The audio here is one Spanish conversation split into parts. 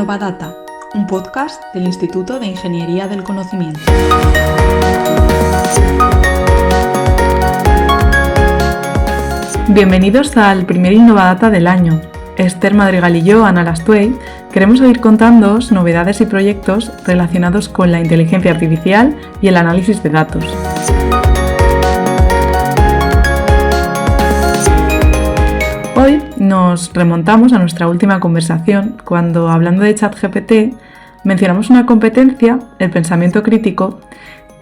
Innovadata, un podcast del Instituto de Ingeniería del Conocimiento. Bienvenidos al primer Innovadata del año. Esther Madrigal y yo, Ana Lastuey, queremos seguir contándoos novedades y proyectos relacionados con la inteligencia artificial y el análisis de datos. Hoy nos remontamos a nuestra última conversación cuando, hablando de ChatGPT, mencionamos una competencia, el pensamiento crítico,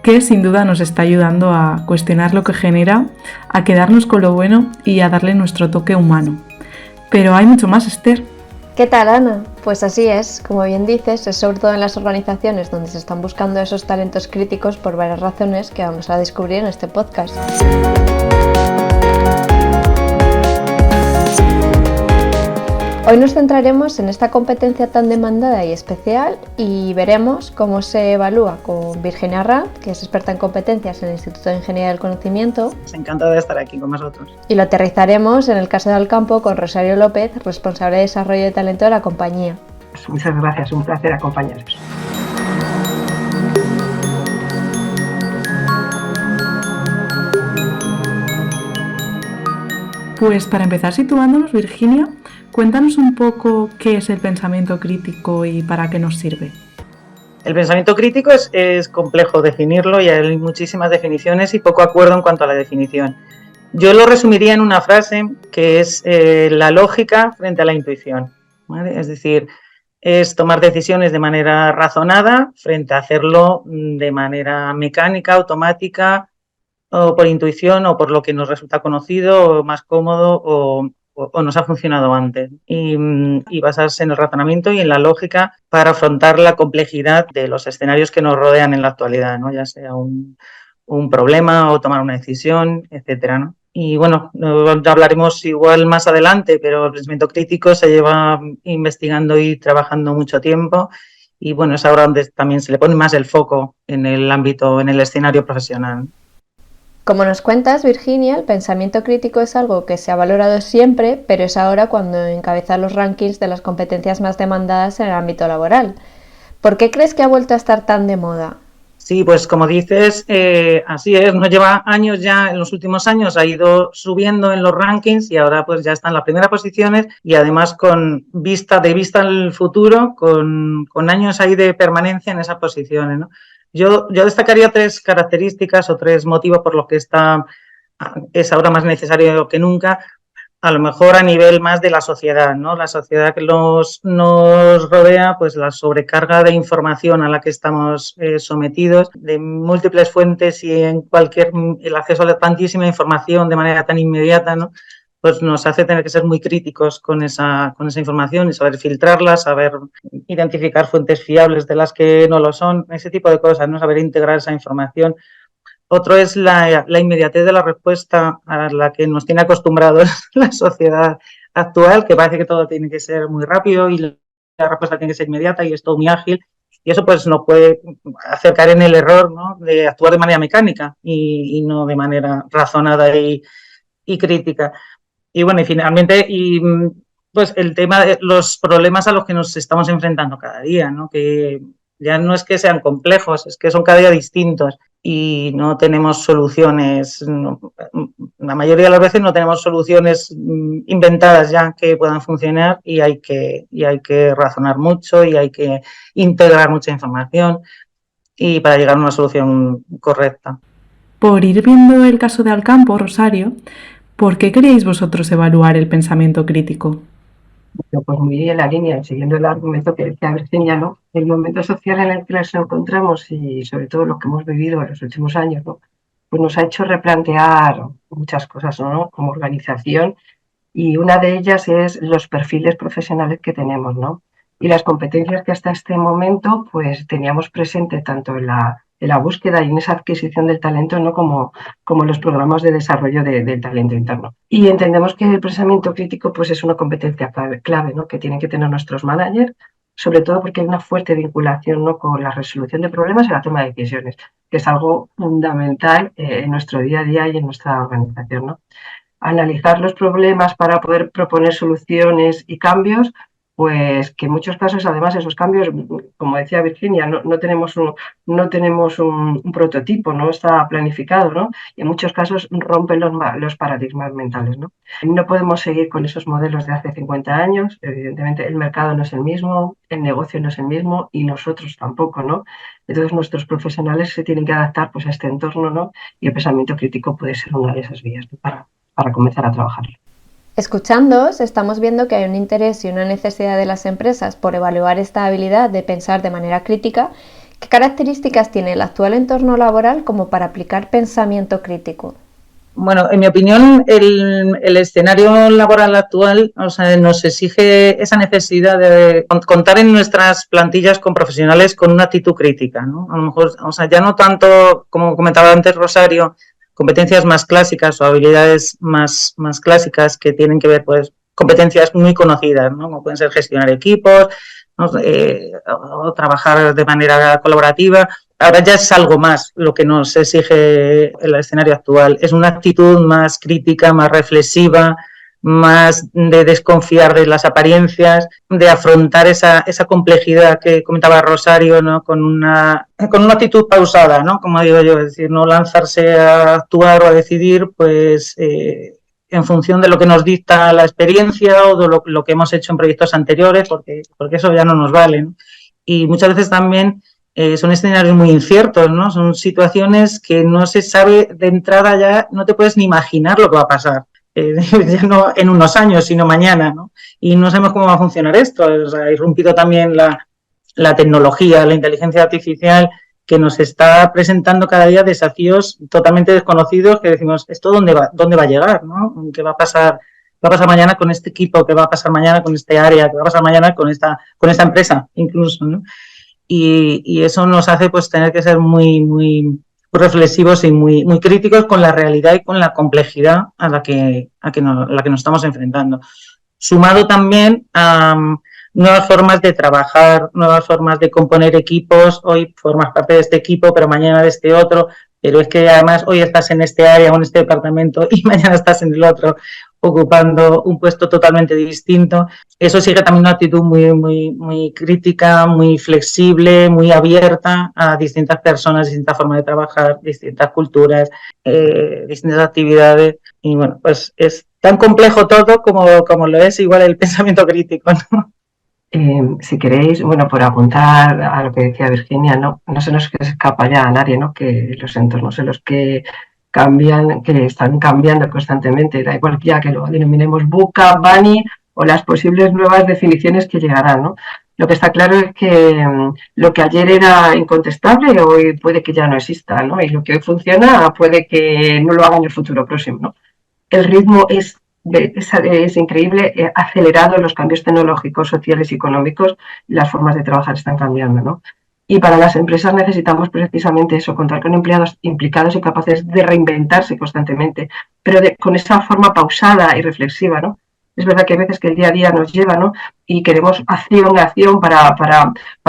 que sin duda nos está ayudando a cuestionar lo que genera, a quedarnos con lo bueno y a darle nuestro toque humano. Pero hay mucho más, Esther. ¿Qué tal, Ana? Pues así es, como bien dices, es sobre todo en las organizaciones donde se están buscando esos talentos críticos por varias razones que vamos a descubrir en este podcast. Hoy nos centraremos en esta competencia tan demandada y especial y veremos cómo se evalúa con Virginia Randt, que es experta en competencias en el Instituto de Ingeniería del Conocimiento. Encantada de estar aquí con vosotros. Y lo aterrizaremos en el caso de Alcampo con Rosario López, responsable de desarrollo de talento de la compañía. Muchas gracias, un placer acompañaros. Pues para empezar situándonos, Virginia, cuéntanos un poco qué es el pensamiento crítico y para qué nos sirve. El pensamiento crítico es complejo definirlo y hay muchísimas definiciones y poco acuerdo en cuanto a la definición. Yo lo resumiría en una frase que es la lógica frente a la intuición, ¿vale? Es decir, es tomar decisiones de manera razonada frente a hacerlo de manera mecánica, automática, o por intuición o por lo que nos resulta conocido o más cómodo o nos ha funcionado antes y basarse en el razonamiento y en la lógica para afrontar la complejidad de los escenarios que nos rodean en la actualidad, ¿no? Ya sea un problema o tomar una decisión, etcétera, ¿no? Y bueno, hablaremos igual más adelante, pero el pensamiento crítico se lleva investigando y trabajando mucho tiempo y bueno, es ahora donde también se le pone más el foco en el ámbito, en el escenario profesional. Como nos cuentas, Virginia, el pensamiento crítico es algo que se ha valorado siempre, pero es ahora cuando encabeza los rankings de las competencias más demandadas en el ámbito laboral. ¿Por qué crees que ha vuelto a estar tan de moda? Sí, pues como dices, así es, nos lleva años ya, en los últimos años ha ido subiendo en los rankings y ahora pues ya está en las primeras posiciones y además con vista al futuro, con años ahí de permanencia en esas posiciones, ¿no? Yo destacaría tres características o tres motivos por los que es ahora más necesario que nunca, a lo mejor a nivel más de la sociedad, ¿no? La sociedad que nos rodea, pues la sobrecarga de información a la que estamos sometidos, de múltiples fuentes y el acceso a tantísima información de manera tan inmediata, ¿no? Pues nos hace tener que ser muy críticos con esa información y saber filtrarla, saber identificar fuentes fiables de las que no lo son, ese tipo de cosas, ¿no? Saber integrar esa información. Otro es la inmediatez de la respuesta a la que nos tiene acostumbrados la sociedad actual, que parece que todo tiene que ser muy rápido y la respuesta tiene que ser inmediata y es todo muy ágil. Y eso pues nos puede hacer caer en el error, ¿no? De actuar de manera mecánica y no de manera razonada y crítica. Y bueno, y finalmente, pues el tema de los problemas a los que nos estamos enfrentando cada día, ¿no? Que ya no es que sean complejos, es que son cada día distintos y no tenemos soluciones, la mayoría de las veces no tenemos soluciones inventadas ya que puedan funcionar y hay que razonar mucho y hay que integrar mucha información y para llegar a una solución correcta. Por ir viendo el caso de Alcampo, Rosario, ¿por qué queríais vosotros evaluar el pensamiento crítico? Pues muy en la línea, siguiendo el argumento que decía Virginia, ¿no? El momento social en el que nos encontramos y sobre todo lo que hemos vivido en los últimos años, ¿no? Pues nos ha hecho replantear muchas cosas, ¿no? Como organización, y una de ellas es los perfiles profesionales que tenemos, ¿no? Y las competencias que hasta este momento pues teníamos presente tanto en la búsqueda y en esa adquisición del talento, ¿no? como los programas de desarrollo del talento interno. Y entendemos que el pensamiento crítico pues es una competencia clave, ¿no? Que tienen que tener nuestros managers, sobre todo porque hay una fuerte vinculación, ¿no? Con la resolución de problemas y la toma de decisiones, que es algo fundamental en nuestro día a día y en nuestra organización, ¿no? Analizar los problemas para poder proponer soluciones y cambios, pues que en muchos casos, además, esos cambios, como decía Virginia, no tenemos un prototipo, no está planificado, ¿no? Y en muchos casos rompen los paradigmas mentales, ¿no? No podemos seguir con esos modelos de hace 50 años, evidentemente el mercado no es el mismo, el negocio no es el mismo y nosotros tampoco, ¿no? Entonces nuestros profesionales se tienen que adaptar pues, a este entorno, ¿no? Y el pensamiento crítico puede ser una de esas vías, ¿no? para comenzar a trabajar. Escuchándoos, estamos viendo que hay un interés y una necesidad de las empresas por evaluar esta habilidad de pensar de manera crítica. ¿Qué características tiene el actual entorno laboral como para aplicar pensamiento crítico? Bueno, en mi opinión, el escenario laboral actual, o sea, nos exige esa necesidad de contar en nuestras plantillas con profesionales con una actitud crítica, ¿no? A lo mejor, o sea, ya no tanto, como comentaba antes Rosario, competencias más clásicas o habilidades más clásicas que tienen que ver, pues, competencias muy conocidas, ¿no? Como pueden ser gestionar equipos, ¿no? O trabajar de manera colaborativa. Ahora ya es algo más lo que nos exige el escenario actual. Es una actitud más crítica, más reflexiva, más de desconfiar de las apariencias, de afrontar esa complejidad que comentaba Rosario, ¿no? Con una actitud pausada, ¿no? Como digo yo, es decir, no lanzarse a actuar o a decidir, pues en función de lo que nos dicta la experiencia o de lo que hemos hecho en proyectos anteriores, porque eso ya no nos vale, ¿no? Y muchas veces también son escenarios muy inciertos, ¿no? Son situaciones que no se sabe de entrada, ya no te puedes ni imaginar lo que va a pasar. Ya no en unos años, sino mañana, ¿no? Y no sabemos cómo va a funcionar esto. O sea, ha irrumpido también la tecnología, la inteligencia artificial, que nos está presentando cada día desafíos totalmente desconocidos que decimos, ¿esto dónde va a llegar, ¿no? ¿Qué va a pasar? ¿Qué va a pasar mañana con este equipo? ¿Qué va a pasar mañana con este área? ¿Qué va a pasar mañana con esta empresa incluso, ¿no? Y eso nos hace pues tener que ser muy reflexivos y muy críticos con la realidad y con la complejidad a la que nos estamos enfrentando. Sumado también a nuevas formas de trabajar, nuevas formas de componer equipos. Hoy formas parte de este equipo, pero mañana de este otro. Pero es que además hoy estás en este área o en este departamento y mañana estás en el otro, ocupando un puesto totalmente distinto. Eso sigue también una actitud muy crítica, muy flexible, muy abierta a distintas personas, distintas formas de trabajar, distintas culturas, distintas actividades. Y bueno, pues es tan complejo todo como lo es igual el pensamiento crítico, ¿no? Si queréis, bueno, por apuntar a lo que decía Virginia, no se nos escapa ya a nadie, ¿no? Que los entornos en los que cambian, que están cambiando constantemente, da igual ya que lo denominemos VUCA, BANI o las posibles nuevas definiciones que llegarán, ¿no? Lo que está claro es que lo que ayer era incontestable hoy puede que ya no exista, ¿no? Y lo que hoy funciona puede que no lo haga en el futuro próximo, ¿no? El ritmo es increíble, acelerado los cambios tecnológicos, sociales y económicos, y las formas de trabajar están cambiando, ¿no? Y para las empresas necesitamos precisamente eso, contar con empleados implicados y capaces de reinventarse constantemente, pero con esa forma pausada y reflexiva, ¿no? Es verdad que hay veces que el día a día nos lleva, ¿no? Y queremos acción para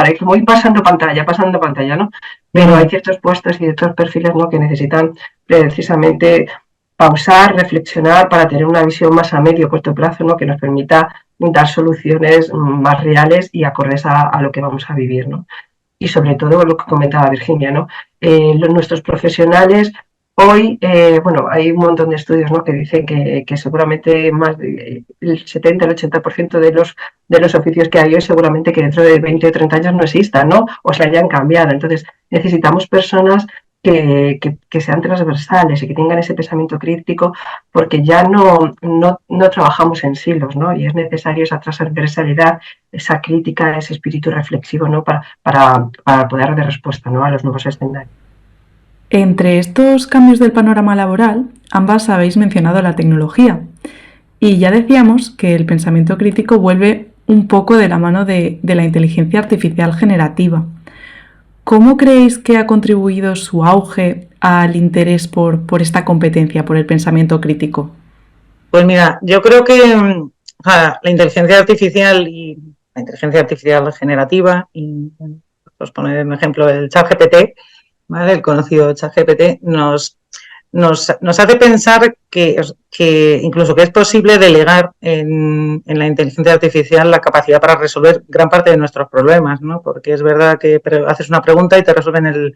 ir como ir pasando pantalla, ¿no? Pero hay ciertos puestos y ciertos perfiles, ¿no? Que necesitan precisamente pausar, reflexionar para tener una visión más a medio corto plazo, ¿no? Que nos permita dar soluciones más reales y acordes a lo que vamos a vivir, ¿no? Y sobre todo lo que comentaba Virginia, ¿no? Nuestros profesionales hoy, bueno, hay un montón de estudios, ¿no? Que dicen que seguramente más del 70, el 80% de los oficios que hay hoy seguramente que dentro de 20 o 30 años no existan, ¿no? O se hayan cambiado. Entonces necesitamos personas que sean transversales y que tengan ese pensamiento crítico, porque ya no trabajamos en silos, ¿no? Y es necesario esa transversalidad, esa crítica, ese espíritu reflexivo, ¿no? Para poder dar respuesta, ¿no? A los nuevos escenarios. Entre estos cambios del panorama laboral, ambas habéis mencionado la tecnología. Y ya decíamos que el pensamiento crítico vuelve un poco de la mano de la inteligencia artificial generativa. ¿Cómo creéis que ha contribuido su auge al interés por esta competencia, por el pensamiento crítico? Pues mira, yo creo que la inteligencia artificial y la inteligencia artificial generativa, y os poner un ejemplo el ChatGPT, ¿vale? El conocido ChatGPT nos nos hace pensar que incluso que es posible delegar en la inteligencia artificial la capacidad para resolver gran parte de nuestros problemas, ¿no? Porque es verdad que haces una pregunta y te resuelven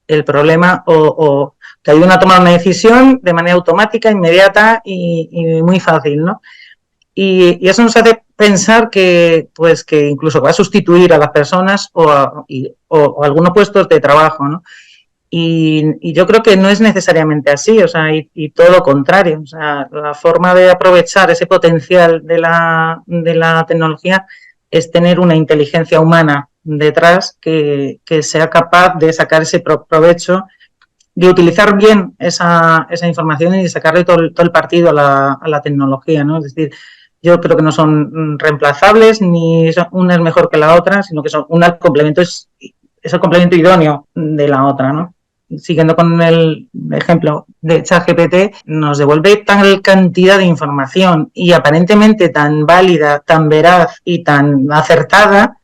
el problema, o te ayudan a tomar una decisión de manera automática, inmediata y muy fácil, ¿no? Y eso nos hace pensar que incluso va a sustituir a las personas o algunos puestos de trabajo, ¿no? Y yo creo que no es necesariamente así, o sea, y todo lo contrario. O sea, la forma de aprovechar ese potencial de la tecnología es tener una inteligencia humana detrás que sea capaz de sacar ese provecho, de utilizar bien esa información y de sacarle todo el partido a la tecnología, ¿no? Es decir, yo creo que no son reemplazables, ni una es mejor que la otra, sino que son es el complemento idóneo de la otra, ¿no? Siguiendo con el ejemplo de ChatGPT, nos devuelve tal cantidad de información y aparentemente tan válida, tan veraz y tan acertada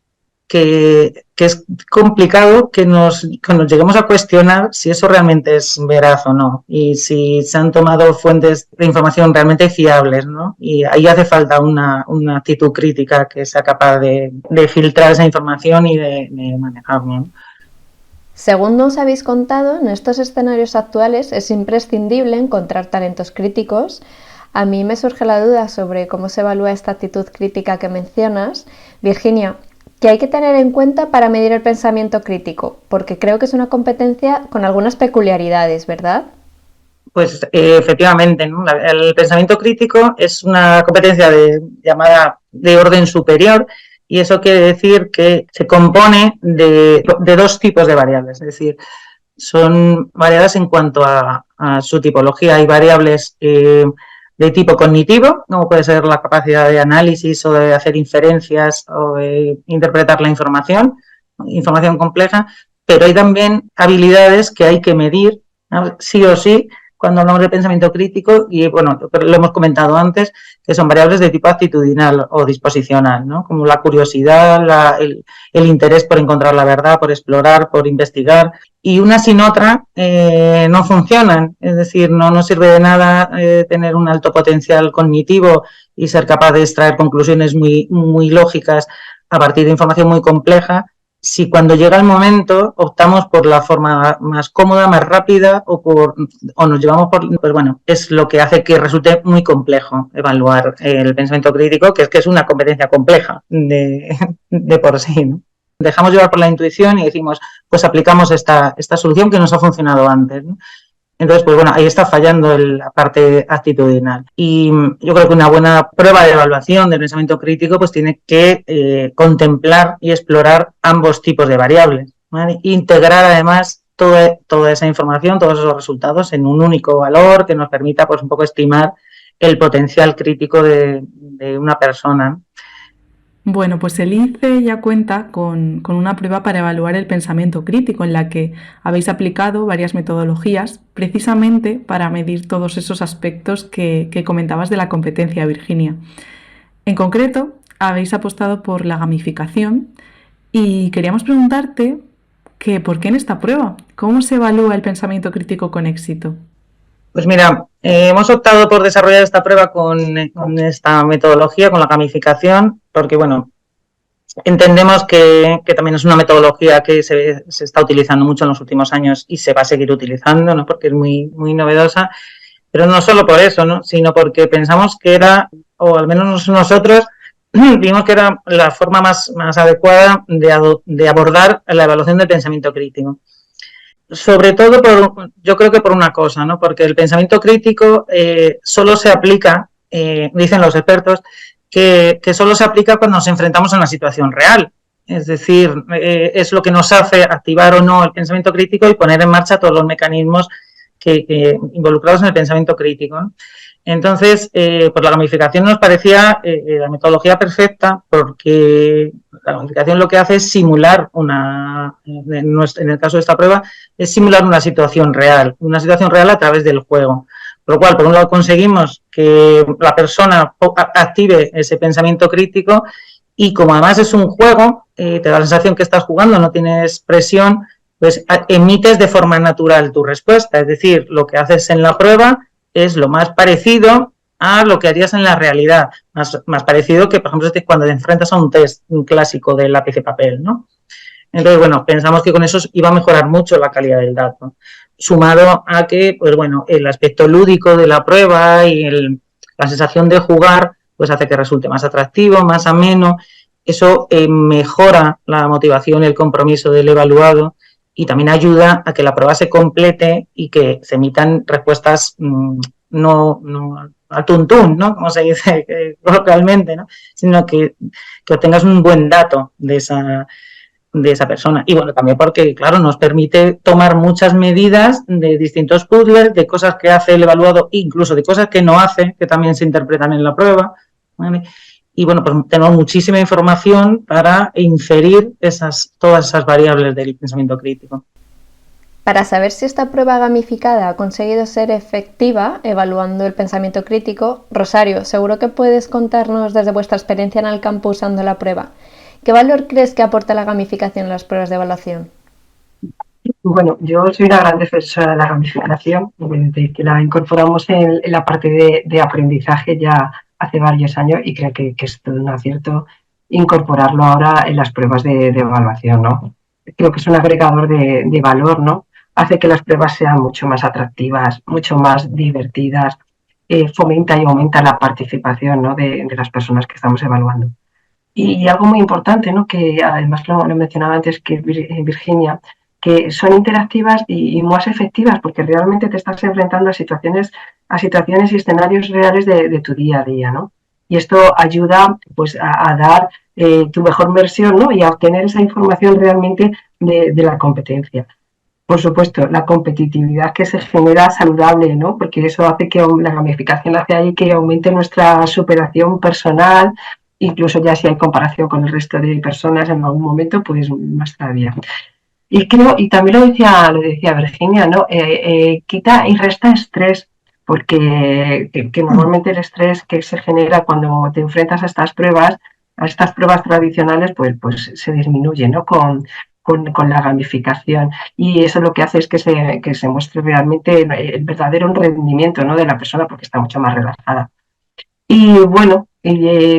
que es complicado que nos lleguemos a cuestionar si eso realmente es veraz o no y si se han tomado fuentes de información realmente fiables, ¿no? Y ahí hace falta una actitud crítica que sea capaz de filtrar esa información y de manejarla, ¿no? Según nos habéis contado, en estos escenarios actuales es imprescindible encontrar talentos críticos. A mí me surge la duda sobre cómo se evalúa esta actitud crítica que mencionas. Virginia, ¿qué hay que tener en cuenta para medir el pensamiento crítico? Porque creo que es una competencia con algunas peculiaridades, ¿verdad? Pues efectivamente, ¿no? El pensamiento crítico es una competencia llamada de orden superior, y eso quiere decir que se compone de dos tipos de variables, es decir, son variadas en cuanto a su tipología. Hay variables de tipo cognitivo, como puede ser la capacidad de análisis o de hacer inferencias o de interpretar la información compleja, pero hay también habilidades que hay que medir, ¿no? Sí o sí, cuando hablamos de pensamiento crítico, y bueno, lo hemos comentado antes, que son variables de tipo actitudinal o disposicional, ¿no? Como la curiosidad, el interés por encontrar la verdad, por explorar, por investigar, y una sin otra no funcionan. Es decir, no sirve de nada tener un alto potencial cognitivo y ser capaz de extraer conclusiones muy, muy lógicas a partir de información muy compleja, si cuando llega el momento optamos por la forma más cómoda, más rápida o nos llevamos por... Pues bueno, es lo que hace que resulte muy complejo evaluar el pensamiento crítico, que es una competencia compleja de por sí, ¿no? Dejamos llevar por la intuición y decimos, pues aplicamos esta solución que nos ha funcionado antes, ¿no? Entonces, pues bueno, ahí está fallando la parte actitudinal. Y yo creo que una buena prueba de evaluación del pensamiento crítico pues tiene que contemplar y explorar ambos tipos de variables, ¿vale? Integrar además toda esa información, todos esos resultados en un único valor que nos permita pues un poco estimar el potencial crítico de una persona. Bueno, pues el INCE ya cuenta con una prueba para evaluar el pensamiento crítico, en la que habéis aplicado varias metodologías precisamente para medir todos esos aspectos que comentabas de la competencia, Virginia. En concreto, habéis apostado por la gamificación y queríamos preguntarte que ¿por qué en esta prueba? ¿Cómo se evalúa el pensamiento crítico con éxito? Pues mira, hemos optado por desarrollar esta prueba con esta metodología, con la gamificación, porque bueno, entendemos que también es una metodología que se está utilizando mucho en los últimos años y se va a seguir utilizando, ¿no? Porque es muy, muy novedosa, pero no solo por eso, ¿no? Sino porque pensamos que era, o al menos nosotros, vimos que era la forma más adecuada de abordar la evaluación del pensamiento crítico. Sobre todo, yo creo que por una cosa, ¿no? Porque el pensamiento crítico solo se aplica, dicen los expertos, que solo se aplica cuando nos enfrentamos a una situación real. Es decir, es lo que nos hace activar o no el pensamiento crítico y poner en marcha todos los mecanismos involucrados en el pensamiento crítico, ¿no? Entonces, pues la gamificación nos parecía la metodología perfecta, porque la gamificación lo que hace es simular en el caso de esta prueba, es simular una situación real a través del juego. Por lo cual, por un lado, conseguimos que la persona active ese pensamiento crítico y como además es un juego, te da la sensación que estás jugando, no tienes presión, pues emites de forma natural tu respuesta, es decir, lo que haces en la prueba es lo más parecido a lo que harías en la realidad, más parecido que, por ejemplo, cuando te enfrentas a un test clásico de lápiz y papel, ¿no? Entonces, bueno, pensamos que con eso iba a mejorar mucho la calidad del dato, sumado a que, pues bueno, el aspecto lúdico de la prueba y la sensación de jugar, pues hace que resulte más atractivo, más ameno. Eso mejora la motivación y el compromiso del evaluado y también ayuda a que la prueba se complete y que se emitan respuestas no al tuntún, ¿no? Como se dice localmente, ¿no? Sino que obtengas un buen dato de esa persona. Y bueno, también porque, claro, nos permite tomar muchas medidas de distintos puzzles, de cosas que hace el evaluado, incluso de cosas que no hace, que también se interpretan en la prueba, ¿vale? Y bueno, pues tenemos muchísima información para inferir todas esas variables del pensamiento crítico. Para saber si esta prueba gamificada ha conseguido ser efectiva evaluando el pensamiento crítico, Rosario, seguro que puedes contarnos desde vuestra experiencia en el campo usando la prueba. ¿Qué valor crees que aporta la gamificación en las pruebas de evaluación? Bueno, yo soy una gran defensora de la gamificación, de que la incorporamos en la parte de aprendizaje ya hace varios años y creo que es todo un acierto incorporarlo ahora en las pruebas de evaluación, ¿no? Creo que es un agregador de valor, ¿no? Hace que las pruebas sean mucho más atractivas, mucho más divertidas, fomenta y aumenta la participación, ¿no? de las personas que estamos evaluando. Y algo muy importante, ¿no? Que además lo mencionaba antes que Virginia, que son interactivas y más efectivas porque realmente te estás enfrentando a situaciones y escenarios reales de tu día a día, ¿no? Y esto ayuda pues a dar tu mejor versión, ¿no? Y a obtener esa información realmente de la competencia. Por supuesto, la competitividad que se genera saludable, ¿no? Porque eso hace que la gamificación hace ahí que aumente nuestra superación personal, incluso ya si hay comparación con el resto de personas en algún momento, pues más todavía. Y creo, y también lo decía Virginia, ¿no? Quita y resta estrés, porque que normalmente el estrés que se genera cuando te enfrentas a estas pruebas tradicionales, pues se disminuye, ¿no? Con la gamificación. Y eso lo que hace es que se muestre realmente el verdadero rendimiento, ¿no? De la persona, porque está mucho más relajada. Y bueno,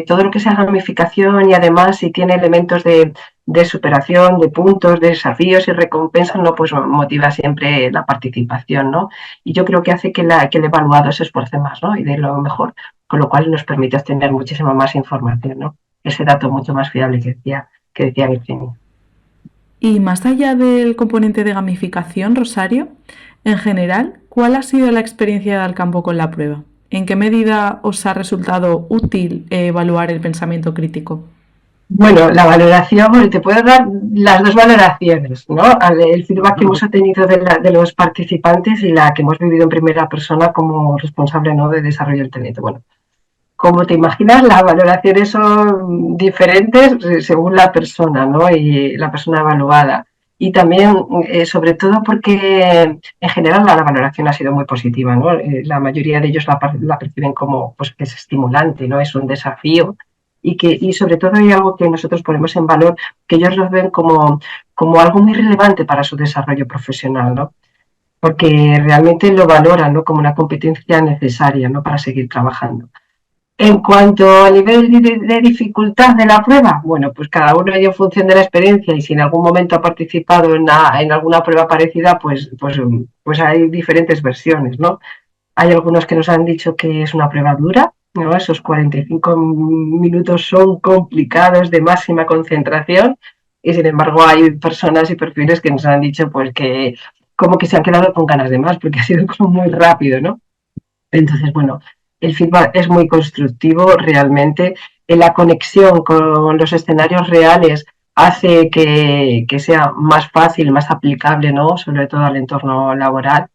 todo lo que sea gamificación y además si tiene elementos de superación, de puntos, de desafíos y recompensas, ¿no? Pues motiva siempre la participación, ¿no? Y yo creo que hace que el evaluado se esfuerce más, ¿no? Y de lo mejor, con lo cual nos permite obtener muchísima más información, ¿no? Ese dato mucho más fiable que decía Virginia. Y más allá del componente de gamificación, Rosario, en general, ¿cuál ha sido la experiencia del campo con la prueba? ¿En qué medida os ha resultado útil evaluar el pensamiento crítico? Bueno, la valoración, te puedo dar las dos valoraciones, ¿no? El feedback que hemos obtenido de los participantes y la que hemos vivido en primera persona como responsable, ¿no? De desarrollo del talento. Bueno, como te imaginas, las valoraciones son diferentes según la persona, ¿no? Y la persona evaluada. Y también, sobre todo porque en general la valoración ha sido muy positiva, ¿no? La mayoría de ellos la perciben como pues, que es estimulante, ¿no? Es un desafío. Y sobre todo hay algo que nosotros ponemos en valor, que ellos lo ven como algo muy relevante para su desarrollo profesional, ¿no? Porque realmente lo valoran, ¿no? Como una competencia necesaria, ¿no? Para seguir trabajando. En cuanto al nivel de dificultad de la prueba, bueno, pues cada uno en función de la experiencia y si en algún momento ha participado en alguna prueba parecida, pues hay diferentes versiones, ¿no? Hay algunos que nos han dicho que es una prueba dura, ¿no? Esos 45 minutos son complicados de máxima concentración y sin embargo hay personas y perfiles que nos han dicho pues que como que se han quedado con ganas de más porque ha sido como muy rápido, ¿no? Entonces, bueno, el feedback es muy constructivo realmente. La conexión con los escenarios reales hace que sea más fácil, más aplicable, ¿no? Sobre todo al entorno laboral.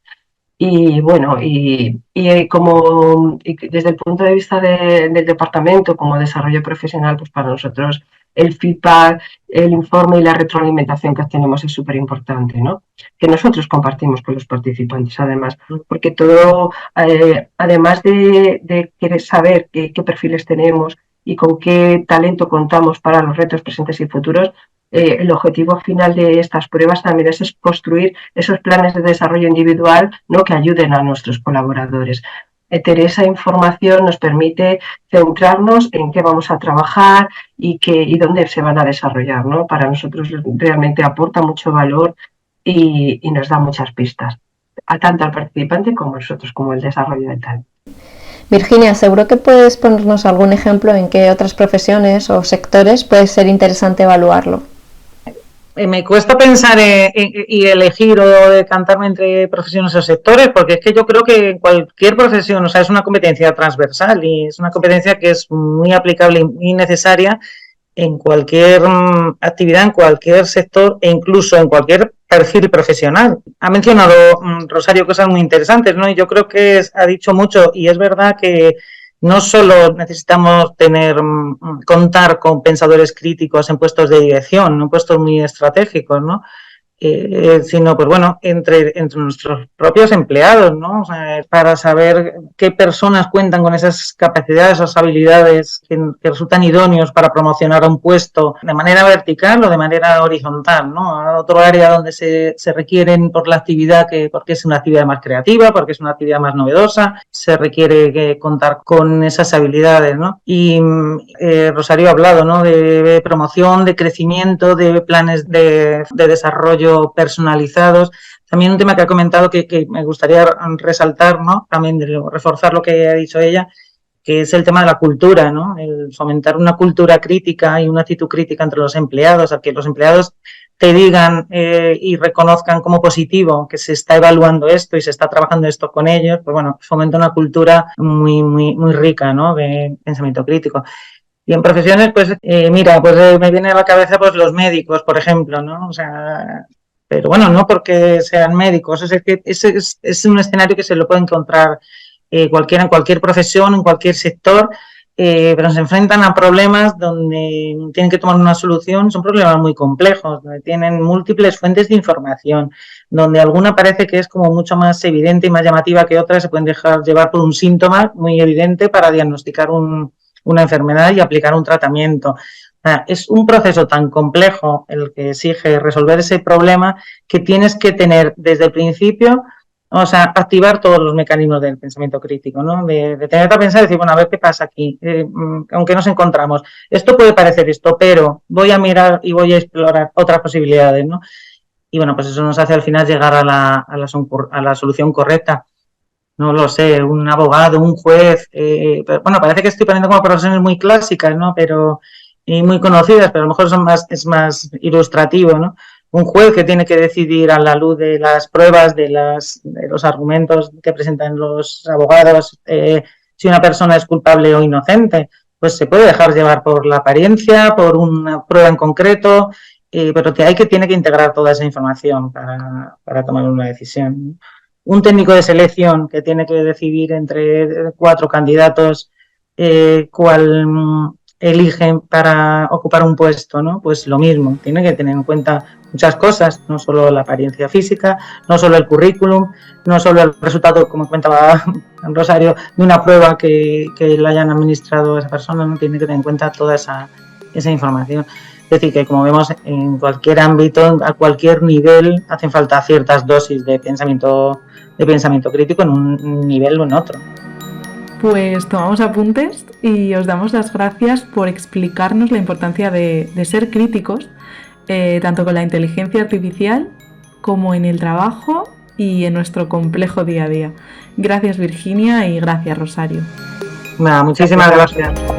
Y bueno, desde el punto de vista del departamento como desarrollo profesional, pues para nosotros el feedback, el informe y la retroalimentación que obtenemos es súper importante, ¿no? Que nosotros compartimos con los participantes, además, porque todo, además de querer saber qué perfiles tenemos y con qué talento contamos para los retos presentes y futuros, el objetivo final de estas pruebas también es construir esos planes de desarrollo individual, ¿no?, que ayuden a nuestros colaboradores. Tener esa información nos permite centrarnos en qué vamos a trabajar y dónde se van a desarrollar, ¿no? Para nosotros realmente aporta mucho valor y nos da muchas pistas, tanto al participante como a nosotros, como el desarrollo de tal. Virginia, seguro que puedes ponernos algún ejemplo en qué otras profesiones o sectores puede ser interesante evaluarlo. Me cuesta pensar y elegir o decantarme entre profesiones o sectores, porque es que yo creo que en cualquier profesión, o sea, es una competencia transversal y es una competencia que es muy aplicable y muy necesaria en cualquier actividad, en cualquier sector e incluso en cualquier perfil profesional. Ha mencionado Rosario cosas muy interesantes, ¿no? Y yo creo que ha dicho mucho, y es verdad que no solo necesitamos contar con pensadores críticos en puestos de dirección, en puestos muy estratégicos, ¿no? Sino, pues bueno, entre nuestros propios empleados, ¿no? O sea, para saber qué personas cuentan con esas capacidades, esas habilidades que resultan idóneos para promocionar a un puesto de manera vertical o de manera horizontal, ¿no? A otro área donde se requieren por la actividad, porque es una actividad más creativa, porque es una actividad más novedosa, se requiere contar con esas habilidades, ¿no? Y Rosario ha hablado, ¿no?, de promoción, de crecimiento, de planes de desarrollo personalizados. También un tema que ha comentado que me gustaría resaltar, ¿no?, también reforzar lo que ha dicho ella, que es el tema de la cultura, ¿no?, el fomentar una cultura crítica y una actitud crítica entre los empleados, a que los empleados te digan y reconozcan como positivo que se está evaluando esto y se está trabajando esto con ellos, pues bueno, fomenta una cultura muy, muy, muy rica, ¿no?, de pensamiento crítico. Y en profesiones, pues, mira, pues me viene a la cabeza pues los médicos, por ejemplo, ¿no? O sea, pero bueno, no porque sean médicos, es un escenario que se lo puede encontrar cualquiera en cualquier profesión, en cualquier sector, pero se enfrentan a problemas donde tienen que tomar una solución, son problemas muy complejos, donde tienen múltiples fuentes de información, donde alguna parece que es como mucho más evidente y más llamativa que otra, se pueden dejar llevar por un síntoma muy evidente para diagnosticar una enfermedad y aplicar un tratamiento. Es un proceso tan complejo el que exige resolver ese problema que tienes que tener desde el principio, o sea, activar todos los mecanismos del pensamiento crítico, ¿no? De tener que pensar y decir, bueno, a ver qué pasa aquí, aunque nos encontramos. Esto puede parecer esto, pero voy a mirar y voy a explorar otras posibilidades, ¿no? Y bueno, pues eso nos hace al final llegar a la solución correcta. No lo sé, un abogado, un juez, pero, bueno, parece que estoy poniendo como profesiones muy clásicas, ¿no? Pero, y muy conocidas, pero a lo mejor es más ilustrativo, ¿no? Un juez que tiene que decidir a la luz de las pruebas, de los argumentos que presentan los abogados, si una persona es culpable o inocente, pues se puede dejar llevar por la apariencia, por una prueba en concreto, pero tiene que integrar toda esa información para tomar una decisión, ¿no? Un técnico de selección que tiene que decidir entre 4 candidatos cuál eligen para ocupar un puesto, ¿no? Pues lo mismo, tiene que tener en cuenta muchas cosas, no solo la apariencia física, no solo el currículum, no solo el resultado, como comentaba Rosario, de una prueba que le hayan administrado a esa persona, no tiene que tener en cuenta toda esa información. Es decir, que como vemos en cualquier ámbito, a cualquier nivel, hacen falta ciertas dosis de pensamiento crítico en un nivel o en otro. Pues tomamos apuntes y os damos las gracias por explicarnos la importancia de ser críticos, tanto con la inteligencia artificial como en el trabajo y en nuestro complejo día a día. Gracias, Virginia, y gracias, Rosario. Muchísimas gracias.